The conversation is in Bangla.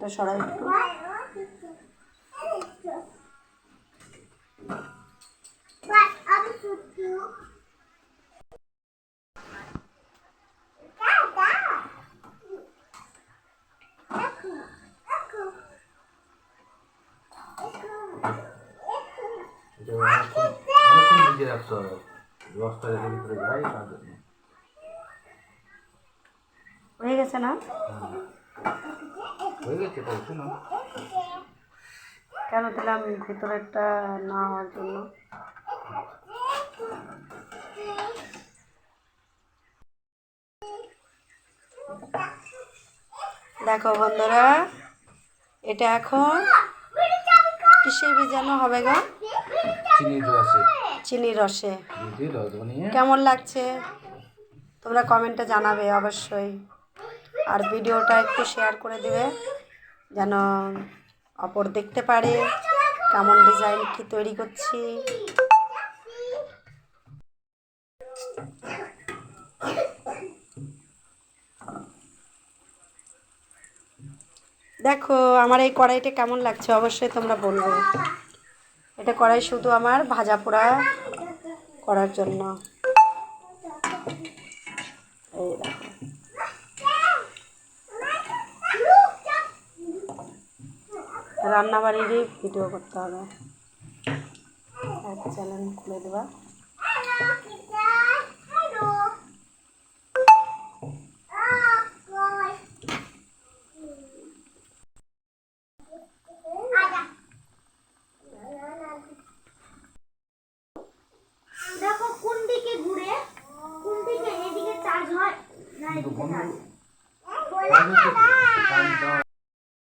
হাতটা সরাই একটু। হয়ে গেছে না? কেন দিলাম ভিতরেরটা না হওয়ার জন্য? দেখো বন্ধুরা, এটা এখন কিসের ভিজানো হবে গো? চিনির রসে। কেমন লাগছে তোমরা কমেন্টে জানাবে অবশ্যই। আর ভিডিওটা একটু শেয়ার করে দেবে যেন অপর দেখতে পারে কেমন ডিজাইন কি তৈরি করছি। দেখো আমার এই কড়াইটা কেমন লাগছে অবশ্যই তোমরা বলবে। এটা কড়াই শুধু আমার ভাজা পোড়া করার জন্য। এই দেখো, রান্নাবাড়িরই ভিডিও করতে হবে। চ্যানেল খুলে দেবা। দেখো কোন দিকে ঘুরে, কোন দিকে এদিকে চার্জ হয় না এদিকে চার্জ।